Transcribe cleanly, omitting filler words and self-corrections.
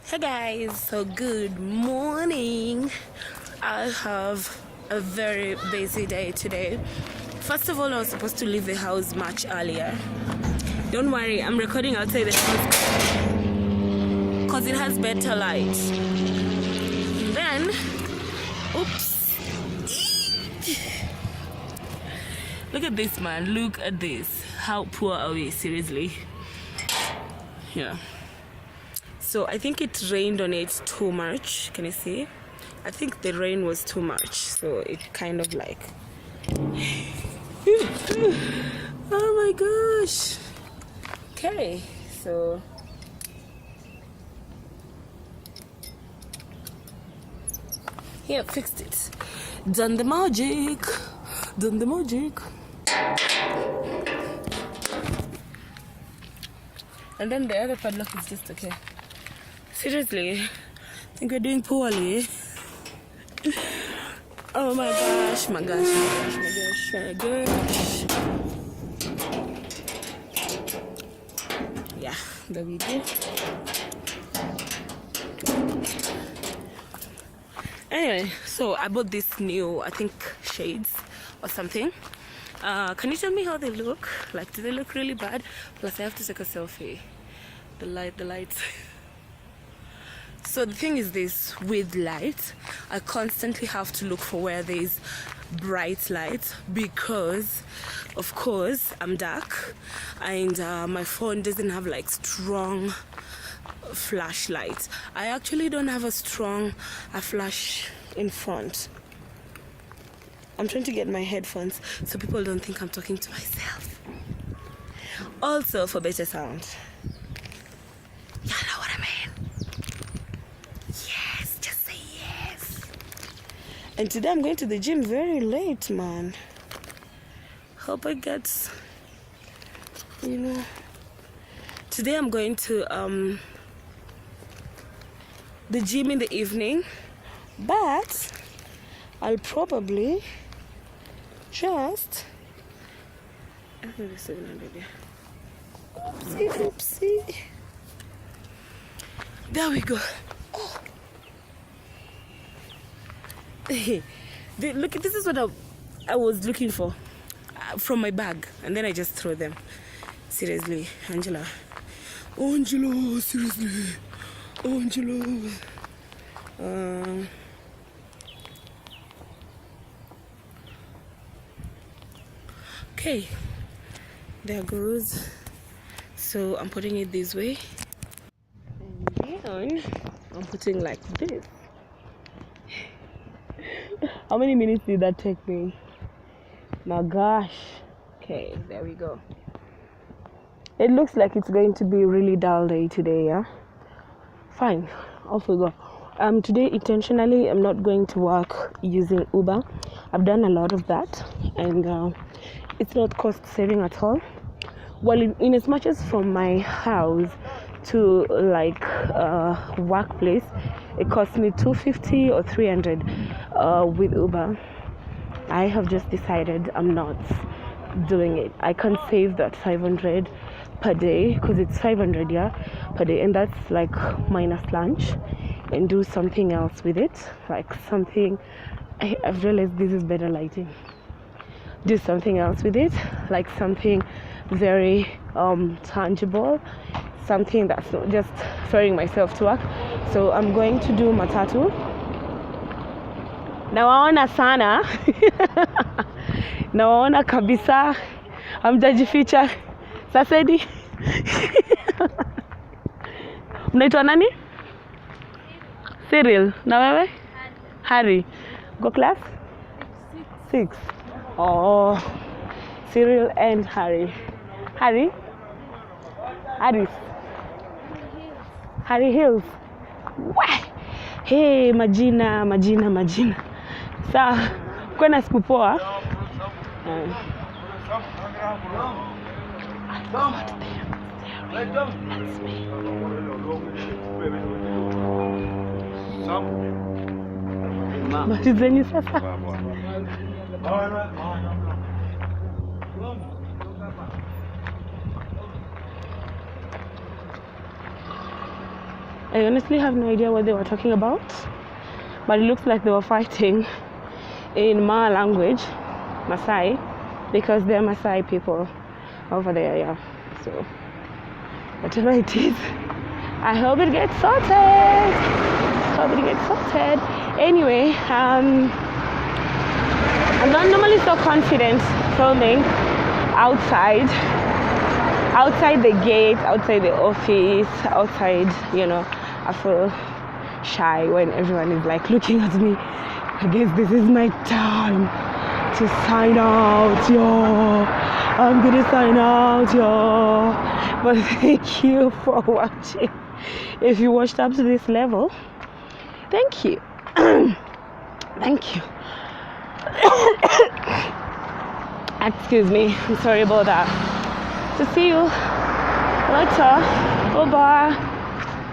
Hey guys, so good morning. I have a very busy day today. First of all, I was supposed to leave the house much earlier. Don't worry, I'm recording outside the house because it has better light. Then, oops. Look at this, man. Look at this. How poor are we? Seriously. Yeah. So I think it rained on it too much. Can you see? I think the rain was too much. So it kind of like... oh my gosh. Okay, so... here, fixed it. Done the magic. Done the magic. And then the other padlock is just okay. Seriously, I think we're doing poorly. Oh my gosh, my gosh, my gosh, my gosh, my gosh. Yeah, there we go. Anyway, so I bought this new, I think, shades or something. Can you tell me how they look? Like, do they look really bad? Plus, I have to take a selfie. The lights. So the thing is this, with light, I constantly have to look for where there's bright light because, of course, I'm dark and my phone doesn't have like strong flashlight. I actually don't have a flash in front. I'm trying to get my headphones so people don't think I'm talking to myself. Also for better sound. You know what I mean? Yes, just say yes. And today I'm going to the gym very late, man. Hope I get, today I'm going to the gym in the evening, but I'll probably just oopsie. There we go. Oh. Look, this is what I was looking for from my bag, and then I just throw them. Seriously, Angela, seriously, Angela. Okay, there goes. So I'm putting it this way, and then I'm putting like this. How many minutes did that take me? My gosh. Okay, there we go. It looks like it's going to be a really dull day today, yeah? Fine, off we go. Today, intentionally, I'm not going to work using Uber. I've done a lot of that, and it's not cost saving at all. Well, in as much as from my house to like workplace, it cost me $250 or $300 with Uber. I have just decided I'm not doing it. I can't save that $500 per day because it's $500 per day, and that's like minus lunch, and do something else with it, like something. I've realized this is better lighting. Do something else with it, like something very tangible, something that's not just ferrying myself to work. So I'm going to do matatu. Nawaona sana. Nawaona kabisa. Hamjajificha. Sasedi. Mnaitwa nani? Cyril. Na wewe? Harry. Go class? 6. Oh, Cyril and Harry. Harry? Harris. Harry Hills. Wah! Hey, majina. Sawa, kwena siku poa. That's me. Malizeni sasa. I honestly have no idea what they were talking about, but it looks like they were fighting in Ma language, Maasai, because they're Maasai people over there, yeah. So whatever it is, I hope it gets sorted. Anyway, I'm not normally so confident filming outside the gate, outside the office, outside, I feel shy when everyone is like looking at me. I guess this is my time to sign out, yo. I'm gonna sign out, yo. But thank you for watching. If you watched up to this level, thank you. Thank you. Excuse me, I'm sorry about that. So see you later. Bye bye.